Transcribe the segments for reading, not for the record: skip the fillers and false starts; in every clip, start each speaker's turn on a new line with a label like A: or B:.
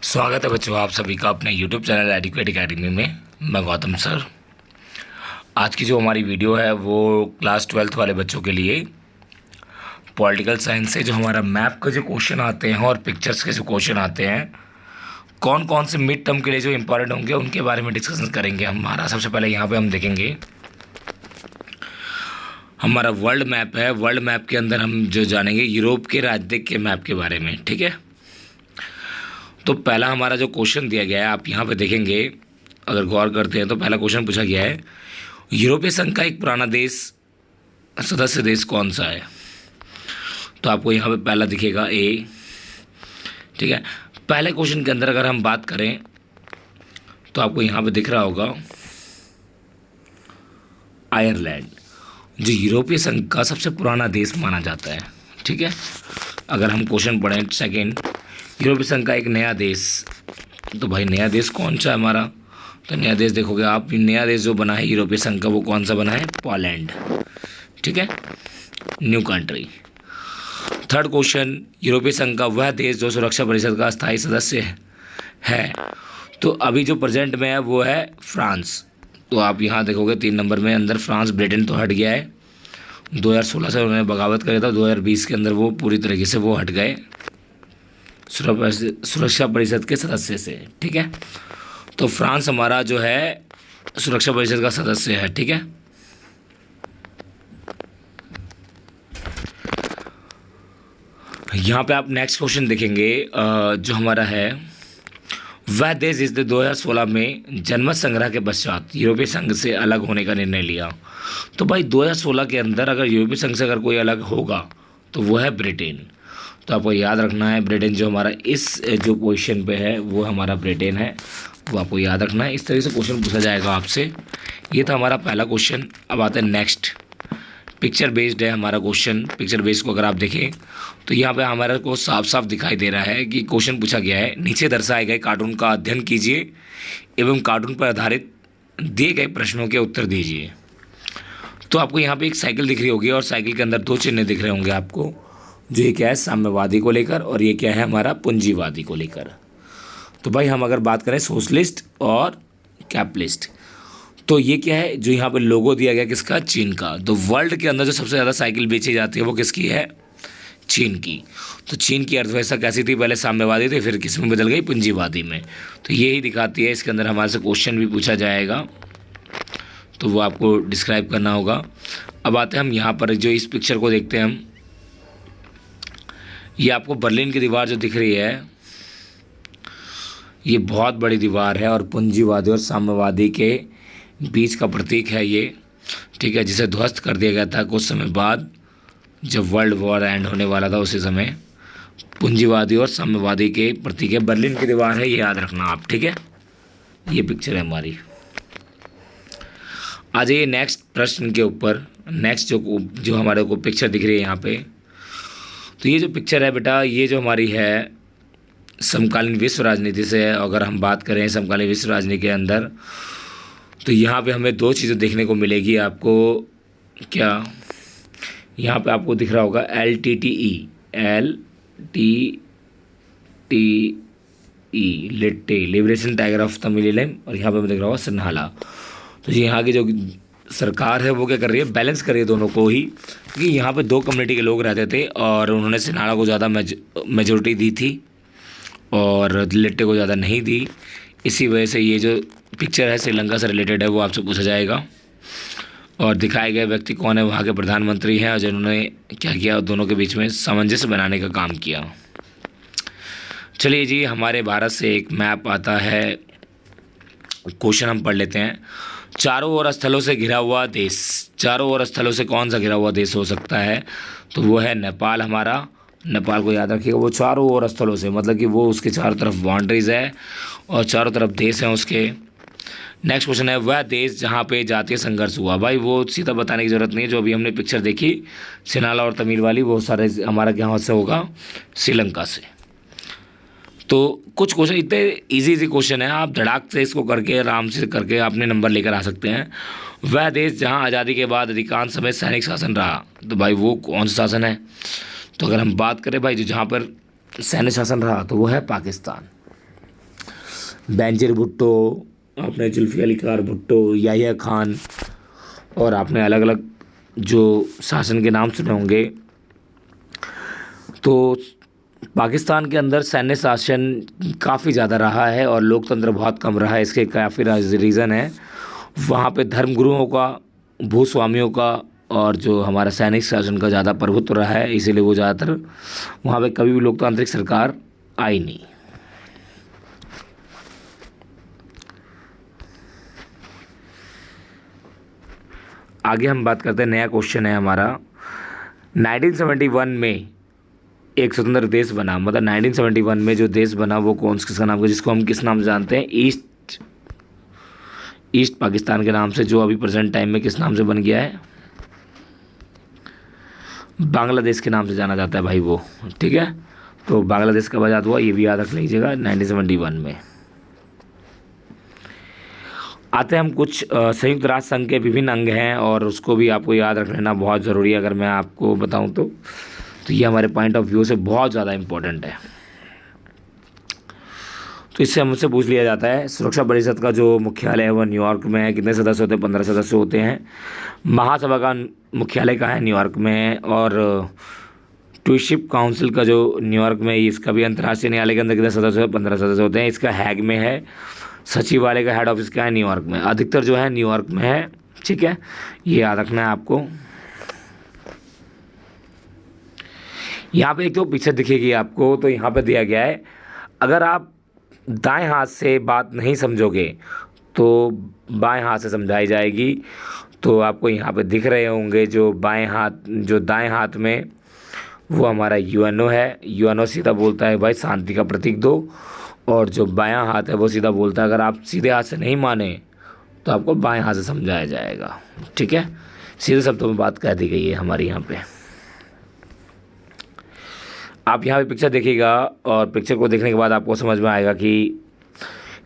A: स्वागत है बच्चों आप सभी का अपने YouTube चैनल एडिक्वेट एकेडमी में। मैं गौतम सर। आज की जो हमारी वीडियो है वो क्लास 12th वाले बच्चों के लिए पॉलिटिकल साइंस से जो हमारा मैप के जो क्वेश्चन आते हैं और पिक्चर्स के जो क्वेश्चन आते हैं, कौन कौन से मिड टर्म के लिए जो इंपॉर्टेंट होंगे उनके बारे में डिस्कशन करेंगे। हमारा सबसे पहले यहाँ पर हम देखेंगे हमारा वर्ल्ड मैप है। वर्ल्ड मैप के अंदर हम जो जानेंगे यूरोप के राजनीतिक के मैप के बारे में। ठीक है, तो पहला हमारा जो क्वेश्चन दिया गया है आप यहाँ पे देखेंगे, अगर गौर करते हैं तो पहला क्वेश्चन पूछा गया है यूरोपीय संघ का एक पुराना देश सदस्य देश कौन सा है। तो आपको यहाँ पे पहला दिखेगा ए। ठीक है, पहले क्वेश्चन के अंदर अगर हम बात करें तो आपको यहाँ पे दिख रहा होगा आयरलैंड, जो यूरोपीय संघ का सबसे पुराना देश माना जाता है। ठीक है, अगर हम क्वेश्चन पढ़ें सेकेंड, यूरोपीय संघ का एक नया देश, तो भाई नया देश कौन सा है हमारा, तो नया देश देखोगे आप, नया देश जो बना है यूरोपीय संघ का वो कौन सा बना है, पोलैंड। ठीक है, न्यू कंट्री। थर्ड क्वेश्चन, यूरोपीय संघ का वह देश जो सुरक्षा परिषद का स्थायी सदस्य है, तो अभी जो प्रेजेंट में है वो है फ्रांस। तो आप यहाँ देखोगे 3 नंबर में अंदर फ्रांस, ब्रिटेन तो हट गया है, 2016 से उन्होंने बगावत करा था, 2020 के अंदर वो पूरी तरीके से वो हट गए सुरक्षा परिषद के सदस्य से। ठीक है, तो फ्रांस हमारा जो है सुरक्षा परिषद का सदस्य है। ठीक है, यहाँ पे आप नेक्स्ट क्वेश्चन देखेंगे जो हमारा है वह देश जिसने 2016 में जनमत संग्रह के पश्चात यूरोपीय संघ से अलग होने का निर्णय लिया। तो भाई 2016 के अंदर अगर यूरोपीय संघ से अगर कोई अलग होगा तो वो है ब्रिटेन। तो आपको याद रखना है ब्रिटेन जो हमारा इस जो पोजीशन पे है वो हमारा ब्रिटेन है, वो आपको याद रखना है। इस तरह से क्वेश्चन पूछा जाएगा आपसे। ये था हमारा पहला क्वेश्चन। अब आते हैं नेक्स्ट, पिक्चर बेस्ड है हमारा क्वेश्चन। पिक्चर बेस्ड को अगर आप देखें तो यहाँ पे हमारे को साफ साफ दिखाई दे रहा है कि क्वेश्चन पूछा गया है नीचे दर्शाए गए कार्टून का अध्ययन कीजिए एवं कार्टून पर आधारित दिए गए प्रश्नों के उत्तर दीजिए। तो आपको यहाँ पे एक साइकिल दिख रही होगी और साइकिल के अंदर 2 चिन्ह दिख रहे होंगे आपको, जो ये क्या है साम्यवादी को लेकर और ये क्या है हमारा पूंजीवादी को लेकर। तो भाई हम अगर बात करें सोशलिस्ट और कैपिटलिस्ट, तो ये क्या है जो यहाँ पे लोगो दिया गया किसका, चीन का। तो वर्ल्ड के अंदर जो सबसे ज़्यादा साइकिल बेची जाती है वो किसकी है, चीन की। तो चीन की अर्थव्यवस्था कैसी थी, पहले साम्यवादी थी, फिर किस में बदल गई, पूंजीवादी में। तो यही दिखाती है। इसके अंदर हमारे से क्वेश्चन भी पूछा जाएगा तो वो आपको डिस्क्राइब करना होगा। अब आते हैं हम यहाँ पर जो इस पिक्चर को देखते हैं हम, ये आपको बर्लिन की दीवार जो दिख रही है ये बहुत बड़ी दीवार है और पूंजीवादी और साम्यवादी के बीच का प्रतीक है ये। ठीक है, जिसे ध्वस्त कर दिया गया था कुछ समय बाद जब वर्ल्ड वॉर एंड होने वाला था, उसी समय पूंजीवादी और साम्यवादी के प्रतीक है। बर्लिन की दीवार है, ये याद रखना आप। ठीक है, ये पिक्चर है हमारी। आ जाइए नेक्स्ट प्रश्न के ऊपर। नेक्स्ट जो हमारे को पिक्चर दिख रही है यहाँ पे, तो ये जो पिक्चर है बेटा ये जो हमारी है समकालीन विश्व राजनीति से है। अगर हम बात करें समकालीन विश्व राजनीति के अंदर तो यहाँ पे हमें 2 चीज़ें देखने को मिलेगी आपको। क्या यहाँ पे आपको दिख रहा होगा LTTE, Litte, liberation tiger of Tamil Eelam, और यहाँ पे हमें दिख रहा होगा सन्हाला। तो यहाँ की जो सरकार है वो क्या कर रही है, बैलेंस कर रही है दोनों को ही, क्योंकि यहाँ पे 2 कम्युनिटी के लोग रहते थे और उन्होंने सिन्हाला को ज़्यादा मेजोरिटी दी थी और लिट्टे को ज़्यादा नहीं दी। इसी वजह से ये जो पिक्चर है श्रीलंका से रिलेटेड है वो आपसे पूछा जाएगा। और दिखाए गए व्यक्ति कौन है, वहाँ के प्रधानमंत्री हैं और जिन्होंने क्या किया, दोनों के बीच में सामंजस्य बनाने का काम किया। चलिए जी, हमारे भारत से एक मैप आता है, क्वेश्चन हम पढ़ लेते हैं। चारों ओर स्थलों से घिरा हुआ देश, चारों ओर स्थलों से कौन सा घिरा हुआ देश हो सकता है, तो वो है नेपाल हमारा। नेपाल को याद रखिएगा, वो चारों ओर स्थलों से मतलब कि वो उसके चारों तरफ बाउंड्रीज है और चारों तरफ देश हैं उसके। नेक्स्ट क्वेश्चन है वह देश जहाँ पे जातीय संघर्ष हुआ। भाई वो सीधा बताने की ज़रूरत नहीं है, जो अभी हमने पिक्चर देखी सिन्हाला और तमिल वाली, वो सारे हमारा यहाँ से होगा श्रीलंका से। तो कुछ क्वेश्चन इतने इजी क्वेश्चन है, आप धड़ाक से इसको करके आराम से करके अपने नंबर लेकर आ सकते हैं। वह देश जहां आज़ादी के बाद अधिकांश समय सैनिक शासन रहा, तो भाई वो कौन सा शासन है, तो अगर हम बात करें भाई जो जहाँ पर सैन्य शासन रहा तो वो है पाकिस्तान। बेनजीर भुट्टो, आपने जुल्फ़िकार अली भुट्टो, याहिया खान, और आपने अलग अलग जो शासन के नाम सुने होंगे। तो पाकिस्तान के अंदर सैन्य शासन काफ़ी ज़्यादा रहा है और लोकतंत्र बहुत कम रहा है। इसके काफ़ी रीज़न है। वहाँ पे धर्मगुरुओं का, भूस्वामियों का और जो हमारा सैनिक शासन का ज़्यादा प्रभुत्व रहा है, इसीलिए वो ज़्यादातर वहाँ पे कभी भी लोकतांत्रिक सरकार आई नहीं। आगे हम बात करते हैं, नया क्वेश्चन है हमारा। 1971 में एक स्वतंत्र देश बना, मतलब 1971 में जो देश बना वो कौन किसका नाम, जिसको हम किस नाम से जानते हैं, ईस्ट पाकिस्तान के नाम से, जो अभी प्रेजेंट टाइम में किस नाम से बन गया है, बांग्लादेश के नाम से जाना जाता है भाई वो। ठीक है, तो बांग्लादेश कब आज़ाद हुआ ये भी याद रख लीजिएगा, 1971 में। आते हैं हम कुछ संयुक्त राष्ट्र संघ के विभिन्न अंग हैं और उसको भी आपको याद रख लेना बहुत ज़रूरी है। अगर मैं आपको बताऊं तो ये हमारे पॉइंट ऑफ व्यू से बहुत ज़्यादा इम्पोर्टेंट है। तो इससे हमसे पूछ लिया जाता है, सुरक्षा परिषद का जो मुख्यालय है वो न्यूयॉर्क में है, कितने सदस्य होते हैं, 15 सदस्य होते हैं। महासभा का मुख्यालय कहाँ है, न्यूयॉर्क में है। और ट्विशिप काउंसिल का जो न्यूयॉर्क में, इसका भी अंतर्राष्ट्रीय न्यायालय के अंदर कितने सदस्य होते हैं, 15 सदस्य होते हैं। इसका हैग में है। सचिवालय का हेड ऑफिस क्या है, न्यूयॉर्क में। अधिकतर जो है न्यूयॉर्क में है। ठीक है, ये याद रखना है आपको। यहाँ पे एक तो पिक्चर दिखेगी आपको, तो यहाँ पे दिया गया है, अगर आप दाएं हाथ से बात नहीं समझोगे तो बाएं हाथ से समझाई जाएगी। तो आपको यहाँ पे दिख रहे होंगे जो बाएं हाथ, जो दाएं हाथ में वो हमारा यूएनओ है। यूएनओ सीधा बोलता है भाई शांति का प्रतीक दो, और जो बायां हाथ है वो सीधा बोलता है अगर आप सीधे हाथ से नहीं माने तो आपको बाएं हाथ से समझाया जाएगा। ठीक है, सीधे शब्दों में बात कह दी गई है हमारी यहाँ पे। आप यहाँ पे पिक्चर देखिएगा और पिक्चर को देखने के बाद आपको समझ में आएगा कि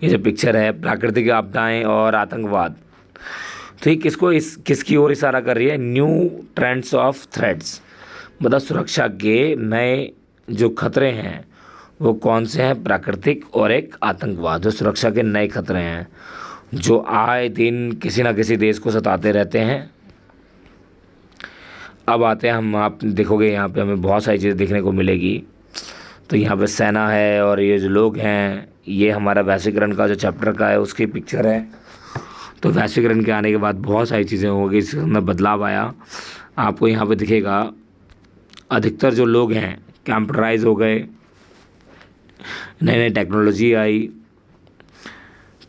A: ये जो पिक्चर है, प्राकृतिक आपदाएं और आतंकवाद, तो ये किसकी ओर इशारा कर रही है, न्यू ट्रेंड्स ऑफ थ्रेट्स, मतलब सुरक्षा के नए जो खतरे हैं वो कौन से हैं, प्राकृतिक और एक आतंकवाद, जो सुरक्षा के नए खतरे हैं जो आए दिन किसी ना किसी देश को सताते रहते हैं। अब आते हैं हम, आप देखोगे यहाँ पे हमें बहुत सारी चीज़ें देखने को मिलेगी। तो यहाँ पे सेना है और ये जो लोग हैं, ये हमारा वैश्वीकरण का जो चैप्टर का है उसकी पिक्चर है। तो वैश्वीकरण के आने के बाद बहुत सारी चीज़ें हो गई, इसके अंदर बदलाव आया। आपको यहाँ पे दिखेगा अधिकतर जो लोग हैं कंप्यूटराइज हो गए, नई नई टेक्नोलॉजी आई।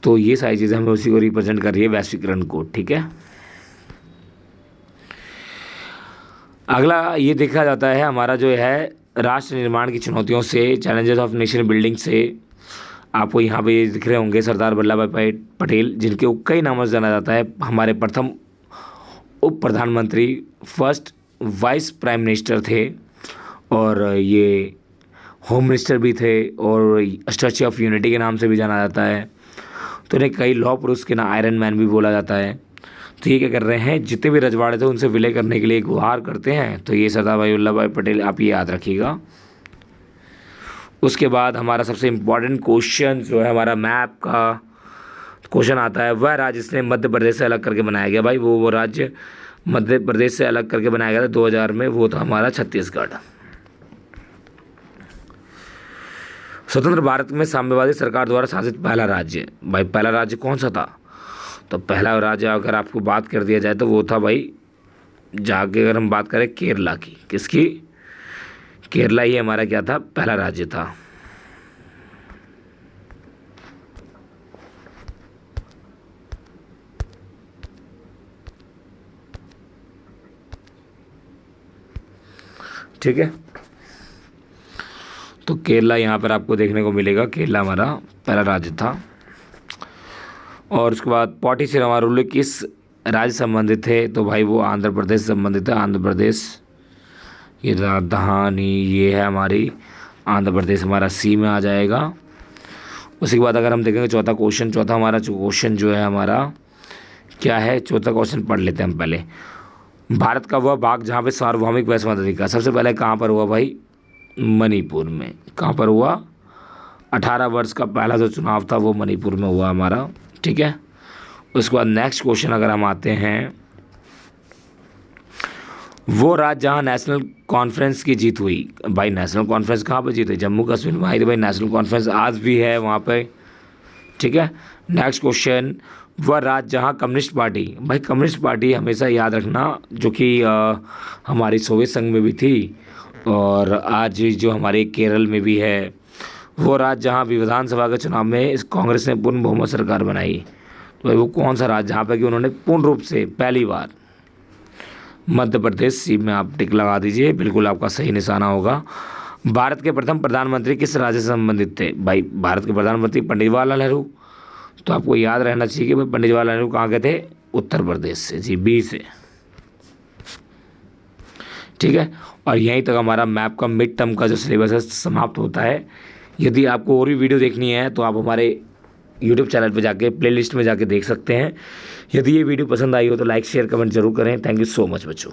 A: तो ये सारी चीज़ें हमें उसी को रिप्रेजेंट कर रही है, वैश्वीकरण को। ठीक है, अगला ये देखा जाता है हमारा जो है राष्ट्र निर्माण की चुनौतियों से, चैलेंजेस ऑफ नेशन बिल्डिंग से। आपको यहाँ पे ये दिख रहे होंगे सरदार वल्लभ भाई पटेल, जिनके कई नामों से जाना जाता है, हमारे प्रथम उप प्रधानमंत्री, फर्स्ट वाइस प्राइम मिनिस्टर थे, और ये होम मिनिस्टर भी थे, और स्टैच्यू ऑफ यूनिटी के नाम से भी जाना जाता है। तो इन्हें कई लौह पुरुष के नाम, आयरन मैन भी बोला जाता है। तो ये क्या कर रहे हैं, जितने भी रजवाड़े थे उनसे विलय करने के लिए गुहार करते हैं। तो ये सरदार वल्लभ भाई पटेल, आप ये याद रखिएगा। उसके बाद हमारा सबसे इम्पॉर्टेंट क्वेश्चन जो है हमारा मैप का क्वेश्चन आता है, वह राज्य जिसने मध्य प्रदेश से अलग करके बनाया गया। भाई वो राज्य मध्य प्रदेश से अलग करके बनाया गया था 2000 में, वो था हमारा छत्तीसगढ़। स्वतंत्र भारत में साम्यवादी सरकार द्वारा शासित पहला राज्य, भाई पहला राज्य कौन सा था, तो पहला राज्य अगर आपको बात कर दिया जाए तो वो था भाई, जाके अगर हम बात करें केरला की, किसकी, केरला ही हमारा क्या था, पहला राज्य था। ठीक है, तो केरला यहाँ पर आपको देखने को मिलेगा, केरला हमारा पहला राज्य था। और उसके बाद पॉटी श्रीराम रूल किस राज्य संबंधित थे, तो भाई वो आंध्र प्रदेश से संबंधित है, आंध्र प्रदेश। ये राजधानी ये है हमारी आंध्र प्रदेश, हमारा सी में आ जाएगा। उसके बाद अगर हम देखेंगे चौथा क्वेश्चन, चौथा हमारा क्वेश्चन जो है हमारा क्या है, चौथा क्वेश्चन पढ़ लेते हैं हम पहले। भारत का वह भाग जहाँ पे सार्वभौमिक वैश्विक अधिकार सबसे पहले कहाँ पर हुआ भाई, मणिपुर में। कहाँ पर हुआ, 18 वर्ष का पहला जो चुनाव था वो मणिपुर में हुआ हमारा, ठीक है। उसके बाद नेक्स्ट क्वेश्चन अगर हम आते हैं, वो राज्य जहाँ नेशनल कॉन्फ्रेंस की जीत हुई। भाई नेशनल कॉन्फ्रेंस कहाँ पर जीत हुई? जम्मू कश्मीर में। भाई नेशनल कॉन्फ्रेंस आज भी है वहाँ पे, ठीक है। नेक्स्ट क्वेश्चन, वह राज्य जहाँ कम्युनिस्ट पार्टी, भाई कम्युनिस्ट पार्टी हमेशा याद रखना जो कि हमारी सोवियत संघ में भी थी और आज जो हमारे केरल में भी है। वो राज्य जहाँ विधानसभा के चुनाव में इस कांग्रेस ने पूर्ण बहुमत सरकार बनाई, तो भाई वो कौन सा राज्य जहाँ पर कि उन्होंने पूर्ण रूप से पहली बार? मध्य प्रदेश। सी में आप टिक लगा दीजिए, बिल्कुल आपका सही निशाना होगा। भारत के प्रथम प्रधानमंत्री किस राज्य से संबंधित थे? भाई भारत के प्रधानमंत्री पंडित जवाहरलाल नेहरू। तो आपको याद रहना चाहिए कि भाई पंडित जवाहरलाल नेहरू कहाँ के थे? उत्तर प्रदेश से। जी, बी से, ठीक है। और यहीं तक हमारा मैप का मिड टर्म का जो सिलेबस है समाप्त होता है। यदि आपको और भी वीडियो देखनी है तो आप हमारे यूट्यूब चैनल पर जाके प्लेलिस्ट में जाके देख सकते हैं। यदि ये वीडियो पसंद आई हो तो लाइक शेयर कमेंट जरूर करें। थैंक यू सो मच बच्चों।